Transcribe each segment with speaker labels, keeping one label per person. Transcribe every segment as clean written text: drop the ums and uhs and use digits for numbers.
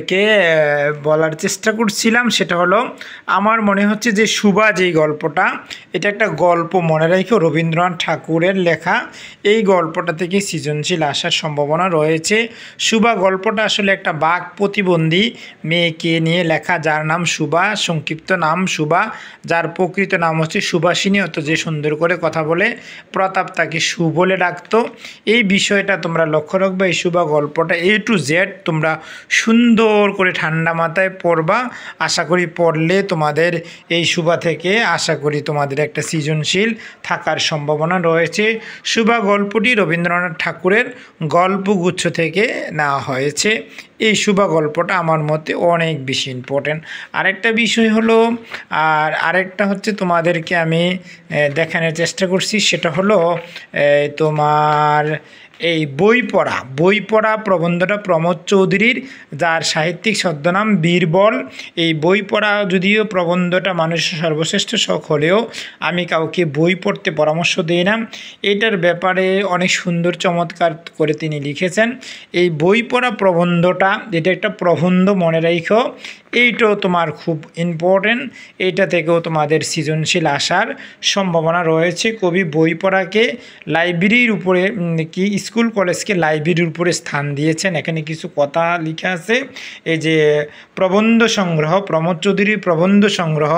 Speaker 1: তোমাদেরকে বলার চেষ্টা করছিলাম সেটা হলো আমার মনে হচ্ছে যে সুভা যেই গল্পটা, এটা একটা গল্প মনে রেখো, রবীন্দ্রনাথ ঠাকুরের লেখা। এই গল্পটা থেকে সৃজনশীল আসার সম্ভাবনা রয়েছে। সুভা গল্পটা আসলে একটা বাক প্রতিবন্ধী মেয়েকে নিয়ে লেখা, যার নাম সুভা, সংক্ষিপ্ত নাম সুভা, যার প্রকৃত নাম হচ্ছে সুভাষিনী। অত যে সুন্দর করে কথা বলে প্রতাপ তাকে সু বলে ডাকতো। এই বিষয়টা তোমরা লক্ষ্য রাখবে। এই সুভা গল্পটা A to Z তোমরা সুন্দর করে ঠান্ডা মাথায় পড়বা। আশা করি পড়লে তোমাদের এই সুভা থেকে আশা করি তোমাদের একটা সৃজনশীল থাকার সম্ভাবনা রয়েছে। সুভা গল্পটি রবীন্দ্রনাথ ঠাকুরের গল্পগুচ্ছ থেকে নেওয়া হয়েছে। এই সুভা গল্পটা আমার মতে অনেক বেশি ইম্পর্টেন্ট। আরেকটা বিষয় হলো, আরেকটা হচ্ছে তোমাদেরকে আমি দেখানোর চেষ্টা করছি, সেটা হলো তোমার এই বই পড়া প্রবন্ধটা প্রমোদ চৌধুরীর, যার সাহিত্যিক ছদ্মনাম বীরবল। এই বই পড়া যদিও প্রবন্ধটা মানুষের সর্বশ্রেষ্ঠ শখ হলেও আমি কাউকে বই পড়তে পরামর্শ দিই না। এটার ব্যাপারে অনেক সুন্দর চমৎকার করে তিনি লিখেছেন। এই বই পড়া প্রবন্ধটা, এটা একটা প্রবন্ধ মনে রাখো, এইটাও তোমার খুব ইম্পর্টেন্ট। এইটা থেকেও তোমাদের সৃজনশীল আসার সম্ভাবনা রয়েছে। কবি বই পড়াকে লাইব্রেরির উপরে কি স্কুল কলেজকে লাইব্রেরির উপরে স্থান দিয়েছেন। এখানে কিছু কথা লেখা আছে। এই যে প্রবন্ধ সংগ্রহ, প্রমোদ চৌধুরীর প্রবন্ধ সংগ্রহ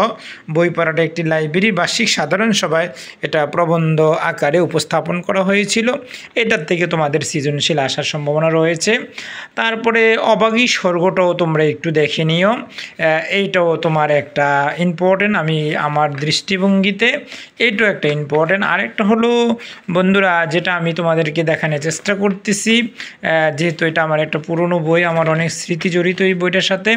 Speaker 1: বই পড়াটা একটি লাইব্রেরি বার্ষিক সাধারণ সভায় এটা প্রবন্ধ আকারে উপস্থাপন করা হয়েছিল। এটার থেকে তোমাদের সৃজনশীল আসার সম্ভাবনা রয়েছে। তারপরে অবাগী স্বর্গটাও তোমরা একটু দেখে নিও, এইটাও তোমার একটা ইম্পর্টেন্ট আমি আমার দৃষ্টিভঙ্গিতে, এইটাও একটা ইম্পর্টেন্ট। আরেকটা হলো বন্ধুরা, যেটা আমি তোমাদেরকে দেখানোর চেষ্টা করতেছি, যেহেতু এটা আমার একটা পুরনো বই, আমার অনেক স্মৃতি জড়িত এই বইটার সাথে।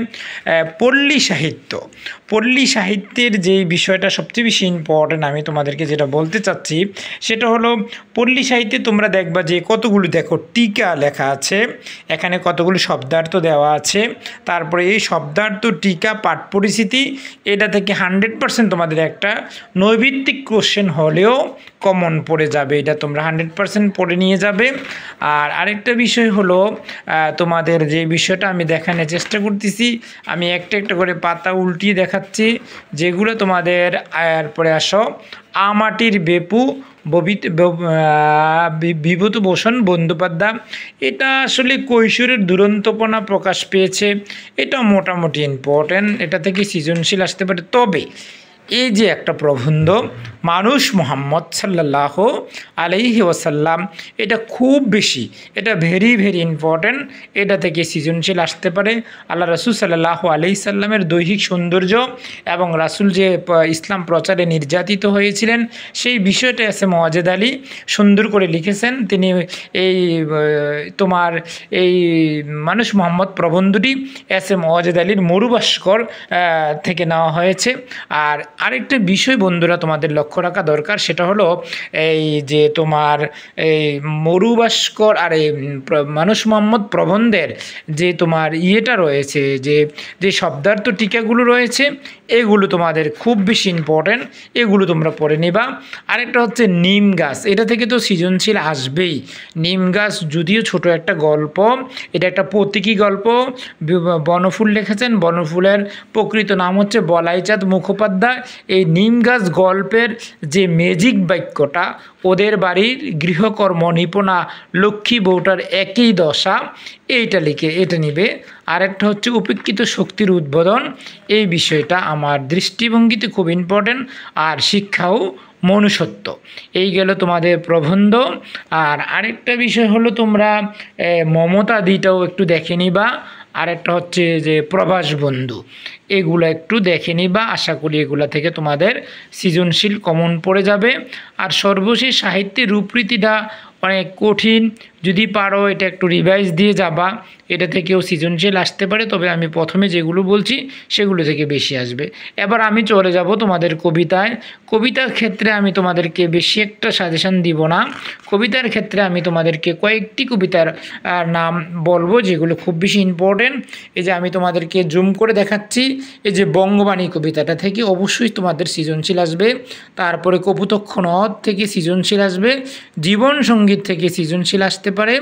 Speaker 1: পল্লী সাহিত্যের যে বিষয়টা সবচেয়ে বেশি ইম্পর্টেন্ট আমি তোমাদেরকে যেটা বলতে চাচ্ছি সেটা হলো, পল্লী সাহিত্যে তোমরা দেখবা যে কতগুলো দেখো টিকা লেখা আছে, এখানে কতগুলো শব্দার্থ দেওয়া আছে। তারপরে এই শব্দার্থ, টিকা, পাঠ পরিস্থিতি, এটা থেকে 100% তোমাদের একটা নৈভিত্তিক কোশ্চেন হলেও কমন পড়ে যাবে। এটা তোমরা 100% পড়ে নিয়ে যাবে। আর আরেকটা বিষয় হলো, তোমাদের যে বিষয়টা আমি দেখানোর চেষ্টা করতেছি, আমি একটা একটা করে পাতা উল্টিয়ে দেখাচ্ছি, যেগুলো তোমাদের এরপরে আসো আমাটির বেপু বিভূতিভূষণ বন্দ্যোপাধ্যায়। এটা আসলে কৈশোরের দুরন্তপনা প্রকাশ পেয়েছে, এটা মোটামুটি ইম্পর্টেন্ট, এটা থেকে সৃজনশীল আসতে পারে। তবে এই যে একটা প্রবন্ধ মানুষ মোহাম্মদ সাল্লাল্লাহু আলাইহি ওয়াসাল্লাম, এটা খুব বেশি, এটা ভেরি ভেরি ইম্পর্টেন্ট, এটা থেকে সৃজনশীল আসতে পারে। আল্লাহ রাসূল সাল্লাল্লাহু আলাইহি সাল্লামের দৈহিক সৌন্দর্য এবং রাসূল যে ইসলাম প্রচারে নির্যাতিত হয়েছিলেন সেই বিষয়টা এস এম ওয়াজেদ আলী সুন্দর করে লিখেছেন। তিনি এই তোমার এই মানুষ মোহাম্মদ প্রবন্ধটি এস এম ওয়াজেদ আলীর মরুভাস্কর থেকে নেওয়া হয়েছে। আর আরেকটা বিষয় বন্ধুরা তোমাদের লক্ষ্য রাখা দরকার, সেটা হলো এই যে তোমার এই মরুভাস্কর আর এই মানুষ মোহাম্মদ প্রবন্ধের যে তোমার ইয়েটা রয়েছে, যে শব্দার্থ টিকাগুলো রয়েছে, এগুলো তোমাদের খুব বেশি ইম্পর্টেন্ট, এগুলো তোমরা পড়ে নিবা। আরেকটা হচ্ছে নিম গাছ, এটা থেকে তো সৃজনশীল আসবেই। নিম গাছ যদিও ছোট একটা গল্প, এটা একটা প্রতীকী গল্প। বনফুল লিখেছেন, বনফুলের প্রকৃত নাম হচ্ছে বলাইচাঁদ মুখোপাধ্যায়। এই নিম গাছ গল্পের যে ম্যাজিক বাক্যটা, ওদের বাড়ির গৃহকর্ম নিপুণা লক্ষ্মী বউটার একই দশা, এইটা লিখে এটা নিবে। আরেকটা হচ্ছে উপেক্ষিত শক্তির উদ্বোধন, এই বিষয়টা আমার দৃষ্টিভঙ্গিতে খুব ইম্পর্টেন্ট। আর শিক্ষাও মনুষ্যত্ব, এই গেল তোমাদের প্রবন্ধ। আর আরেকটা বিষয় হলো তোমরা মমতা দিটাও একটু দেখে নিবা। আরেকটা হচ্ছে যে প্রবাস বন্ধু, এগুলো একটু দেখে নিবা। আশা করি এগুলা থেকে তোমাদের সৃজনশীল কমন পড়ে যাবে। আর সর্বশেষ সাহিত্যের রূপরীতিটা অনেক কঠিন, যদি পারো এটা একটু রিভাইজ দিয়ে যাবা, এটা থেকেও সৃজনশীল আসতে পারে। তবে আমি প্রথমে যেগুলো বলছি সেগুলো থেকে বেশি আসবে। এবার আমি চলে যাব তোমাদের কবিতায়। কবিতার ক্ষেত্রে আমি তোমাদেরকে বেশি একটা সাজেশন দিব না। কবিতার ক্ষেত্রে আমি তোমাদেরকে কয়েকটি কবিতার নাম বলবো যেগুলো খুব বেশি ইম্পর্টেন্ট। এই যে আমি তোমাদেরকে জুম করে দেখাচ্ছি, এই যে বঙ্গবাণী কবিতাটা থেকে অবশ্যই তোমাদের সৃজনশীল আসবে। তারপরে কপোতক্ষ নদ থেকে সৃজনশীল আসবে। জীবন সঙ্গীত থেকে সৃজনশীল আসতে পারে।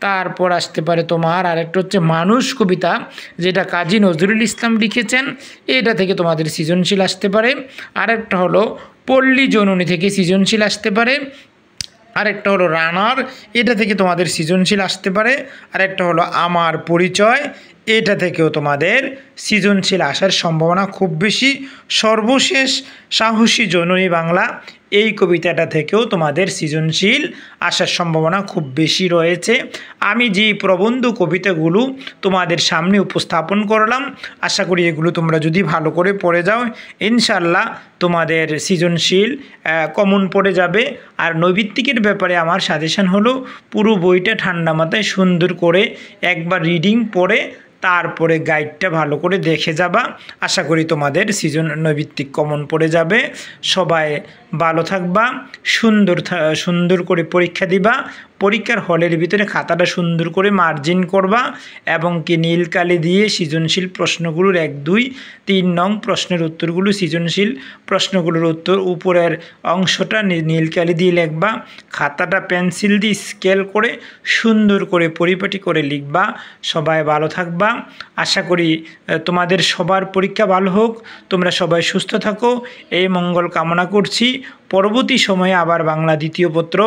Speaker 1: তারপর আসতে পারে তোমার আরেকটা হচ্ছে মানুষ কবিতা, যেটা কাজী নজরুল ইসলাম লিখেছেন, এটা থেকে তোমাদের সৃজনশীল আসতে পারে। আরেকটা হলো পল্লী জননী থেকে সৃজনশীল আসতে পারে। আরেকটা হলো রানার, এটা থেকে তোমাদের সৃজনশীল আসতে পারে। আরেকটা হলো আমার পরিচয়, এটা থেকেও তোমাদের সৃজনশীল আসার সম্ভাবনা খুব বেশি। সর্বশেষ সাহসী জননী বাংলা, এই কবিতাটা থেকেও তোমাদের সৃজনশীল আসার সম্ভাবনা খুব বেশি রয়েছে। আমি যেই প্রবন্ধ কবিতাগুলো তোমাদের সামনে উপস্থাপন করলাম, আশা করি এগুলো তোমরা যদি ভালো করে পড়ে যাও, ইনশাল্লাহ তোমাদের সৃজনশীল কমন পড়ে যাবে। আর নৈবিত্তিকের ব্যাপারে আমার সাজেশন হলো পুরো বইটা ঠান্ডা মাথায় সুন্দর করে একবার রিডিং পড়ে তারপরে গাইডটা ভালো করে দেখে যাবা। আশা করি তোমাদের নৈবিত্তিক কমন পড়ে যাবে। সবাই ভালো থাকবা, সুন্দর করে পরীক্ষা দিবা। পরীক্ষার হলের ভিতরে খাতাটা সুন্দর করে মার্জিন করবা এবং কি নীল কালি দিয়ে সৃজনশীল প্রশ্নগুলোর 1, 2, 3 নং প্রশ্নের উত্তরগুলো, সৃজনশীল প্রশ্নগুলোর উত্তর উপরের অংশটা নীল কালি দিয়ে লিখবা। খাতাটা পেন্সিল দিয়ে স্কেল করে সুন্দর করে পরিপাটি করে লিখবা। সবাই ভালো থাকবা। আশা করি তোমাদের সবার পরীক্ষা ভালো হোক, তোমরা সবাই সুস্থ থাকো, এই মঙ্গল কামনা করছি। পরবর্তী সময়ে আবার বাংলা দ্বিতীয় পত্র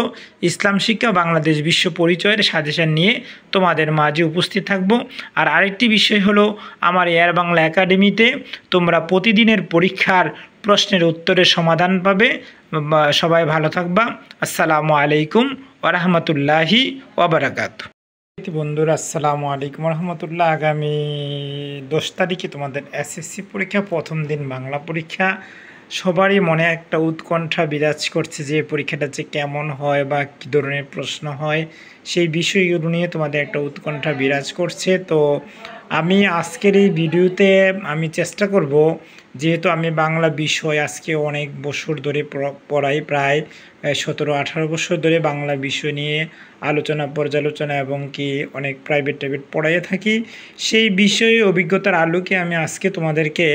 Speaker 1: ইসলাম শিক্ষা বাংলাদেশ বিশ্ব পরিচয়ের সাজেশন নিয়ে তোমাদের মাঝে উপস্থিত থাকব। আর আরেকটি বিষয় হলো, আমার এয়ার বাংলা একাডেমিতে তোমরা প্রতিদিনের পরীক্ষার প্রশ্নের উত্তরের সমাধান পাবে। সবাই ভালো থাকবা। আসসালামু আলাইকুম ওয়া রাহমাতুল্লাহি ওয়া বারাকাতুহু। বন্ধুরা আসসালামু আলাইকুম রহমতুল্লাহ। আগামী 10 তারিখে তোমাদের এসএসসি পরীক্ষা, প্রথম দিন বাংলা পরীক্ষা। সবারই মনে একটা উৎকণ্ঠা বিরাজ করছে যে পরীক্ষাটা যে কেমন হয় বা কী ধরনের প্রশ্ন হয়, সেই বিষয়গুলো নিয়ে তোমাদের একটা উৎকণ্ঠা বিরাজ করছে। তো আমি আজকের এই ভিডিওতে আমি চেষ্টা করব, যেহেতু আমি বাংলা বিষয় আজকে অনেক বছর ধরে পড়াই, প্রায় 17-18 বছর ধরে বাংলা বিষয় নিয়ে আলোচনা পর্যালোচনা এবং কি অনেক প্রাইভেট পড়াইয়ে থাকি। সেই বিষয়ে অভিজ্ঞতার আলোকে আমি আজকে তোমাদেরকে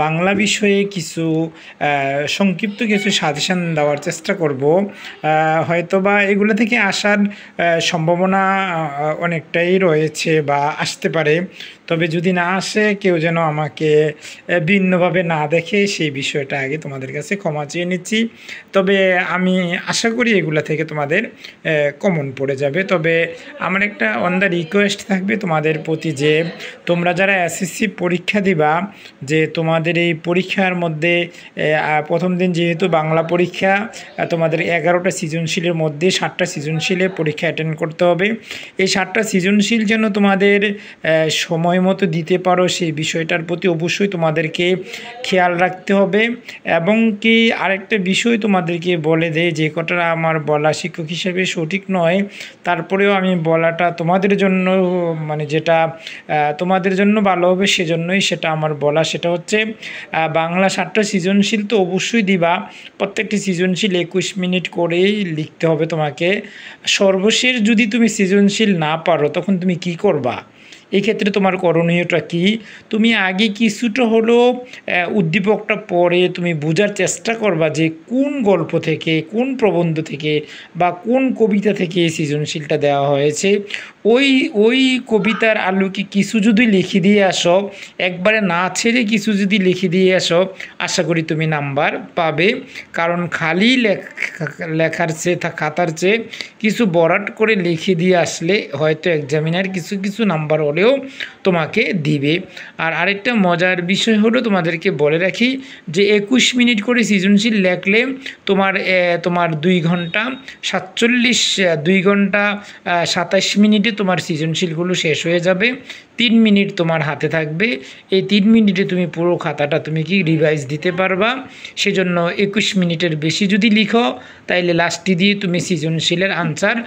Speaker 1: বাংলা বিষয়ে কিছু সংক্ষিপ্ত কিছু সাজেশন দেওয়ার চেষ্টা করব। হয়তোবা এগুলো থেকে আসার সম্ভাবনা অনেকটাই রয়েছে বা আসতে পারে। তবে যদি না আসে, কেউ যেন আমাকে ভিন্নভাবে না দেখে, সেই বিষয়টা আগে তোমাদের কাছে ক্ষমা চেয়ে নিচ্ছি। তবে আমি আশা করি এগুলা থেকে তোমাদের কমন পড়ে যাবে। তবে আমার একটা অন দ্য রিকোয়েস্ট থাকবে তোমাদের প্রতি, যে তোমরা যারা এসএসসি পরীক্ষা দিবা, যে তোমাদের এই পরীক্ষার মধ্যে প্রথম দিন যেহেতু বাংলা পরীক্ষা, তোমাদের 11টা সৃজনশীলের মধ্যে 7টা সৃজনশীলে পরীক্ষা অ্যাটেন্ড করতে হবে। এই 7টা সৃজনশীল যেন তোমাদের সময় মতো দিতে পারো, সেই বিষয়টার প্রতি অবশ্যই তোমাদেরকে খেয়াল রাখতে হবে। এবং কি আরেকটা বিষয় তোমাদেরকে বলে দেয়, যে কথাটা আমার বলা শিক্ষক হিসেবে সঠিক নয়, তারপরেও আমি বলাটা তোমাদের জন্য, মানে যেটা তোমাদের জন্য ভালো হবে সেজন্যই সেটা আমার বলা। সেটা হচ্ছে বাংলা 7টা সৃজনশীল তো অবশ্যই দিবা, প্রত্যেকটি সৃজনশীল 21 মিনিট করেই লিখতে হবে তোমাকে। সর্বশেষ যদি তুমি সৃজনশীল না পারো, তখন তুমি কি করবা? এই ক্ষেত্রে তোমার করণীয়টা কি? তুমি আগে কিছুটা হলো উদ্দীপকটা পড়ে তুমি বোঝার চেষ্টা করবা যে কোন গল্প থেকে, কোন প্রবন্ধ থেকে বা কোন কবিতা থেকে এই সৃজনশীলটা দেওয়া হয়েছে। ওই কবিতার আলোকে কিছু যদি লিখে দিয়ে আসো, একবারে না ছেড়ে কিছু যদি লিখে দিয়ে আসো, আশা করি তুমি নাম্বার পাবে। কারণ খালি লেখার চেয়ে, খাতার চেয়ে কিছু বরাট করে লিখে দিয়ে আসলে হয়তো এক্সামিনার কিছু নাম্বার হলেও তোমাকে দিবে। আর আরেকটা মজার বিষয় হলো, তোমাদেরকে বলে রাখি যে 21 মিনিট করে সৃজনশীল লেখলে তোমার 2 ঘন্টা 27 মিনিটে তোমার সৃজনশীলগুলো শেষ হয়ে যাবে। 3 মিনিট তোমার হাতে থাকবে। এই 3 মিনিটে তুমি পুরো খাতাটা তুমি কি রিভাইজ দিতে পারবা। সেজন্য 21 মিনিটের বেশি যদি লিখো, তাইলে লাস্টে দিয়ে তুমি সৃজনশীলের আনসার,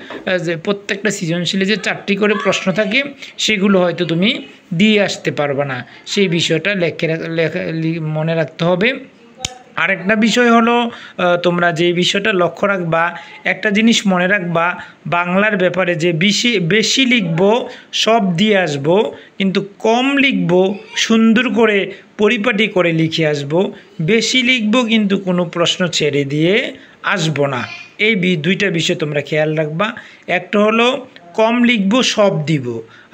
Speaker 1: যে প্রত্যেকটা সৃজনশীলে যে 4টি করে প্রশ্ন থাকে, সেগুলো হয়তো তুমি দিয়ে আসতে পারবা না। সেই বিষয়টা মনে রাখতে হবে। আরেকটা বিষয় হলো, তোমরা যে বিষয়টা লক্ষ্য রাখবা, একটা জিনিস মনে রাখবা, বাংলার ব্যাপারে যে বেশি লিখব, সব দিয়ে আসব, কিন্তু কম লিখব, সুন্দর করে পরিপাটি করে লিখে আসব। বেশি লিখব কিন্তু কোনো প্রশ্ন ছেড়ে দিয়ে আসব না। এই দুইটা বিষয় তোমরা খেয়াল রাখবা। একটা হলো কম লিখবো সব দিব,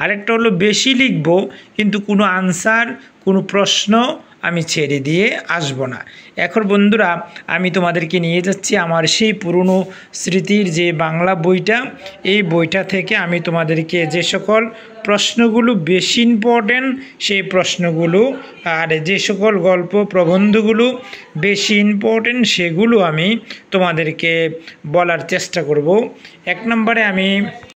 Speaker 1: আরেকটা হলো বেশি লিখবো কিন্তু কোনো আনসার কোনো প্রশ্ন আমি ছেড়ে দিয়ে আসব না। এখন বন্ধুরা আমি তোমাদেরকে নিয়ে যাচ্ছি আমার সেই পুরনো স্মৃতির যে বাংলা বইটা, এই বইটা থেকে আমি তোমাদেরকে যে সকল প্রশ্নগুলো বেশি ইম্পর্টেন্ট সেই প্রশ্নগুলো আর যে সকল গল্প প্রবন্ধগুলো বেশি ইম্পর্টেন্ট সেগুলো আমি তোমাদেরকে বলার চেষ্টা করব। এক নম্বরে আমি